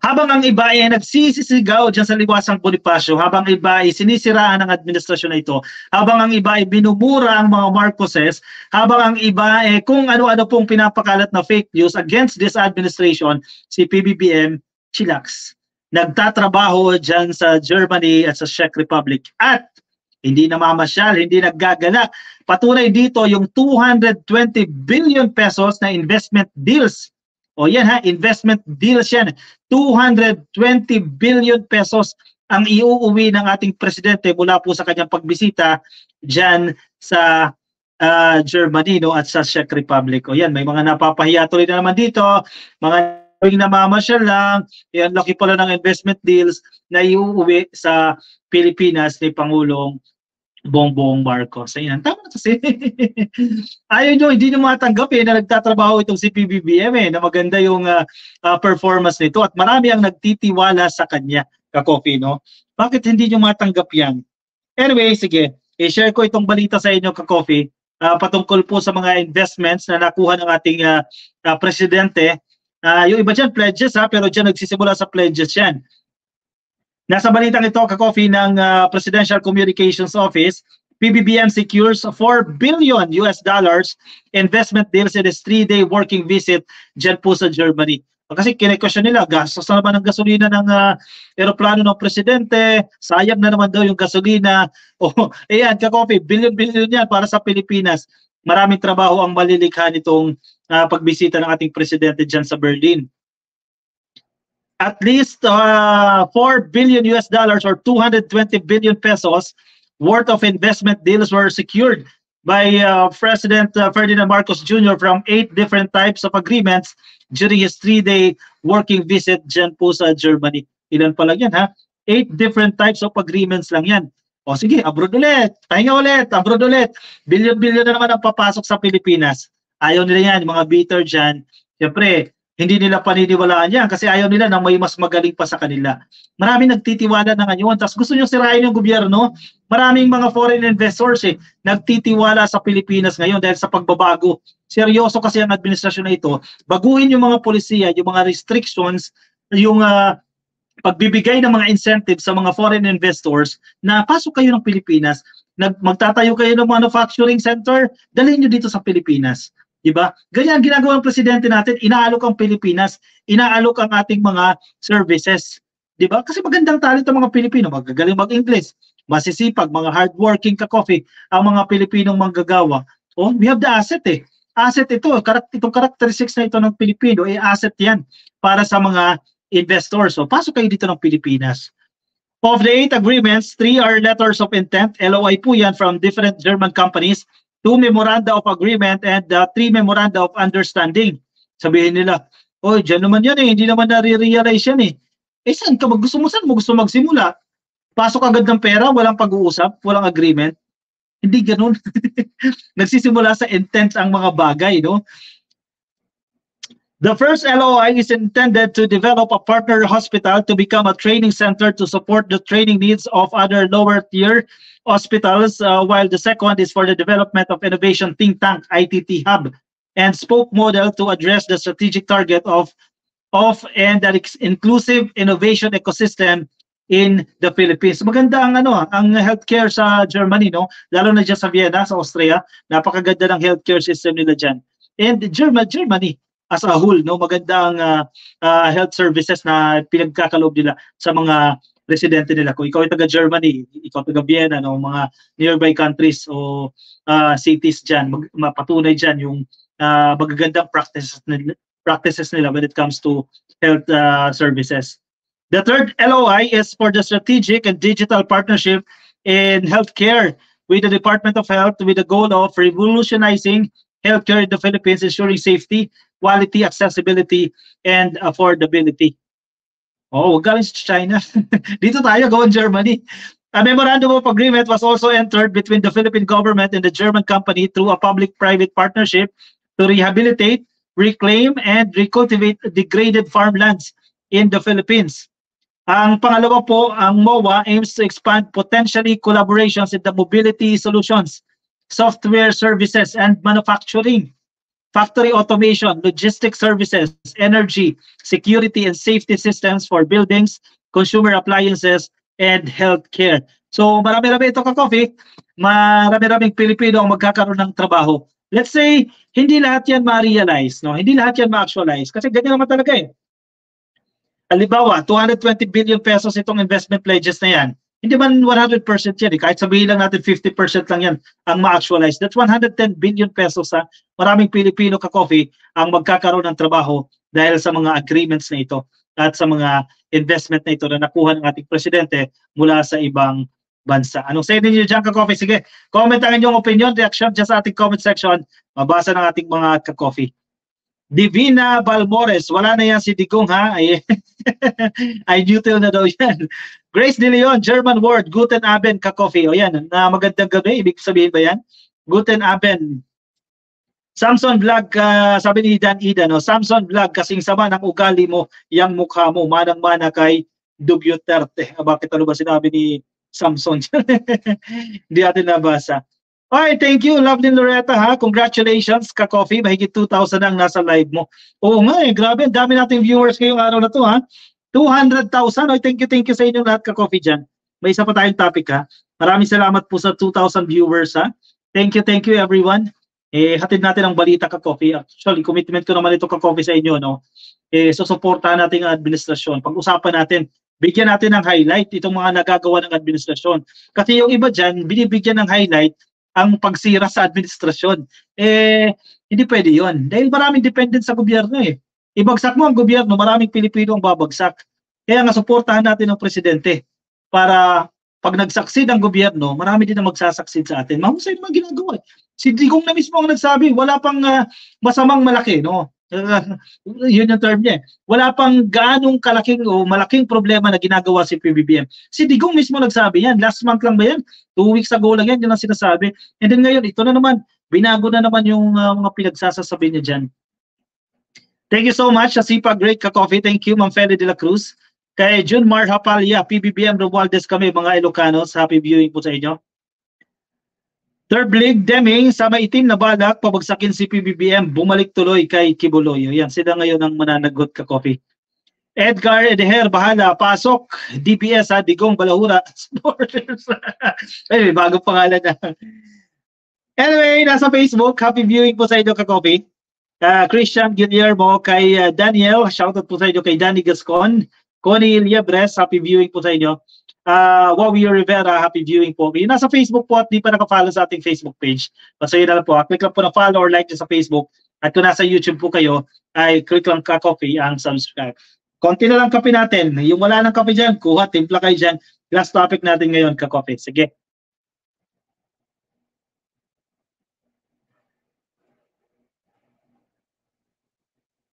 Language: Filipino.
Habang ang iba ay nagsisisigaw dyan sa Liwasang Bonifacio, habang iba ay sinisiraan ng administrasyon na ito, habang ang iba ay binubura ang mga Marcoses, habang ang iba ay kung ano-ano pong pinapakalat na fake news against this administration, si PBBM, chillax. Nagtatrabaho dyan sa Germany at sa Czech Republic at hindi namamasyal, hindi naggagalak. Patunay dito yung 220 billion pesos na investment deals. O yan ha, investment deals yan. 220 billion pesos ang iuuwi ng ating presidente mula po sa kanyang pagbisita dyan sa Germany, no, at sa Czech Republic. O yan, may mga napapahiya tuloy na naman dito, mga namamasyal lang, yan, laki pala ng investment deals na iuuwi sa Pilipinas ni Pangulong Bongbong Marcos. Ayan, tama na kasi. Ayaw nyo, hindi nyo matanggap na nagtatrabaho itong si PBBM na maganda yung performance nito at marami ang nagtitiwala sa kanya, Ka-Coffee, no? Bakit hindi nyo matanggap yan? Anyway, sige, i-share ko itong balita sa inyo, Ka-Coffee, patungkol po sa mga investments na nakuha ng ating presidente. Yung iba dyan, pledges pero dyan nagsisimula sa pledges yan. Nasa balitang ito, Ka-Coffee, ng Presidential Communications Office, PBBM secures $4 billion investment deals in his 3-day working visit dyan po sa Germany. Kasi kine-question nila, gastos na naman ng gasolina ng eroplano ng presidente, sayang na naman daw yung gasolina. Ayan, Ka-Coffee, billion-billion yan para sa Pilipinas. Maraming trabaho ang malilikha nitong pagbisita ng ating presidente dyan sa Berlin. At least $4 billion or 220 billion pesos worth of investment deals were secured by President Ferdinand Marcos Jr. from 8 different types of agreements during his 3-day working visit dyan po sa Germany. Ilan pa lang yan ha? 8 different types of agreements lang yan. O sige, abroad ulit, pahinga ulit, abroad ulit. Billion-billion na naman ang papasok sa Pilipinas. Ayaw nila yan, mga bitter dyan. Siyempre, hindi nila paniniwalaan yan kasi ayaw nila na may mas magaling pa sa kanila. Maraming nagtitiwala na ngayon. Tapos gusto nyo sirain yung gobyerno. Maraming mga foreign investors nagtitiwala sa Pilipinas ngayon dahil sa pagbabago. Seryoso kasi ang administrasyon na ito. Baguhin yung mga polisiya, yung mga restrictions, yung pagbibigay ng mga incentives sa mga foreign investors na pasok kayo ng Pilipinas, magtatayo kayo ng manufacturing center, dalhin nyo dito sa Pilipinas. Diba? Ganyan ginagawa ng presidente natin, inaalok ang Pilipinas, inaalok ang ating mga services. Diba? Kasi magandang talent ang mga Pilipino, magagaling mag-English, masisipag, mga hardworking, Ka-Coffee, ang mga Pilipinong manggagawa. Oh, we have the asset Asset ito, itong characteristics na ito ng Pilipino, asset yan para sa mga investors. So, pasok kayo dito ng Pilipinas. Of the 8 agreements, 3 are letters of intent, LOI po yan from different German companies, 2 memoranda of agreement and 3 memoranda of understanding. Sabihin nila, dyan naman yan hindi naman nare-realize yan saan ka gusto mo magsimula? Pasok agad ng pera, walang pag-uusap, walang agreement. Hindi ganun. Nagsisimula sa intent ang mga bagay, no? The first LOI is intended to develop a partner hospital to become a training center to support the training needs of other lower tier hospitals, while the second is for the development of innovation think tank, ITT Hub, and spoke model to address the strategic target of and an inclusive innovation ecosystem in the Philippines. Maganda ang healthcare sa Germany, no? Lalo na dyan sa Vienna, sa Austria, napakaganda ng healthcare system nila dyan. And Germany as a whole, no, maganda ang health services na pinagkakaloob nila sa mga residente nila. Kung ikaw ay taga Germany, ikaw taga Vienna, no, mga nearby countries o cities dyan, mapatunay dyan yung magagandang practices nila when it comes to health services. The third LOI is for the strategic and digital partnership in healthcare with the Department of Health with the goal of revolutionizing healthcare in the Philippines, ensuring safety, quality, accessibility, and affordability. Galing sa China. Dito tayo, going Germany. A memorandum of agreement was also entered between the Philippine government and the German company through a public-private partnership to rehabilitate, reclaim, and recultivate degraded farmlands in the Philippines. Ang pangalawa po, ang MOA aims to expand potentially collaborations in the mobility solutions, software services, and manufacturing. factory automation, logistic services, energy, security and safety systems for buildings, consumer appliances, and healthcare. So marami-rami ito ka-coffee, marami-raming Pilipino ang magkakaroon ng trabaho. Let's say, hindi lahat yan ma-realize, no? Hindi lahat yan ma-actualize. Kasi ganyan naman talaga eh. Halimbawa, 220 billion pesos itong investment pledges na yan. Hindi man 100% yan. Kahit sabihin lang natin 50% lang yan ang ma-actualize. That's 110 billion pesos sa maraming Pilipino ka-coffee ang magkakaroon ng trabaho dahil sa mga agreements na ito at sa mga investment na ito na nakuha ng ating presidente mula sa ibang bansa. Anong say ninyo dyan ka-coffee? Sige, comment ang inyong opinion, reaction dyan sa ating comment section. Mabasa ng ating mga ka-coffee. Divina Balmores, wala na yan si Digong ha? Ay neutral na daw yan. Grace De Leon, German word, Guten Abend ka-coffee. O yan, na magandang gabi, ibig sabihin ba yan? Guten Abend. Samson Vlog, sabi ni Dan Ida, no? Samson Vlog, kasing sama ng ugali mo, yang mukha mo, manang-mana kay Duterte. Bakit ano ba sinabi ni Samson? Hindi natin nabasa. Alright, thank you, lovely Loretta ha. Congratulations, ka-coffee. Mahigit 2,000 ang nasa live mo. Oo nga eh, grabe. Dami nating viewers ngayong araw na to ha. 200,000. Oh, thank you sa inyong lahat ka-coffee dyan. May isa pa tayong topic ha. Maraming salamat po sa 2,000 viewers ha. Thank you everyone. Hatid natin ang balita ka-coffee. Actually, commitment ko naman ito ka-coffee sa inyo, no? Susuportahan natin ang administrasyon. Pag-usapan natin, bigyan natin ng highlight itong mga nagagawa ng administrasyon. Kasi yung iba dyan, binibigyan ng highlight ang pagsira sa administrasyon. Hindi pwede yun. Dahil maraming dependent sa gobyerno eh. Ibagsak mo ang gobyerno, maraming Pilipino ang babagsak. Kaya nga, suportahan natin ang presidente para pag nagsucceed ang gobyerno, marami din ang magsasucceed sa atin. Mahusay naman ginagawa. Si Digong na mismo ang nagsabi, wala pang masamang malaki, no? Yun yung term niya. Wala pang gaanong kalaking o malaking problema na ginagawa si PBBM. Si Digong mismo nagsabi yan. Last month lang ba yan? 2 weeks ago lang yan, yun ang sinasabi. And then ngayon, ito na naman, binago na naman yung mga pinagsasasabi niya dyan. Thank you so much, Asipa, great ka-coffee. Thank you, Ma'am Feli de la Cruz. Kay Jun Mar Hapalia, PBBM Romualdez kami, mga Ilocanos. Happy viewing po sa inyo. Third League Deming, sa maitim na balak, pabagsakin si PBBM, bumalik tuloy kay Kibuloy. Yan, sila ngayon ang mananagot ka-coffee. Edgar Edeher, bahala, pasok, DPS ha, Digong Balahura, supporters. Anyway, bagong pangalan na. Anyway, nasa Facebook, happy viewing po sa inyo ka-coffee. Christian Guillermo, kay Daniel, shoutout po sa inyo kay Danny Gascon. Connie Liebres, happy viewing po sa inyo. Wawi Rivera, happy viewing po. Yung nasa Facebook po at di pa naka-follow sa ating Facebook page. So yun na lang po, click lang po na follow or like sa Facebook. At kung nasa YouTube po kayo, ay click lang ka-coffee ang subscribe. Konti na lang kape natin. Yung wala ng kape dyan, kuha, timpla kayo dyan. Last topic natin ngayon, ka-coffee. Sige.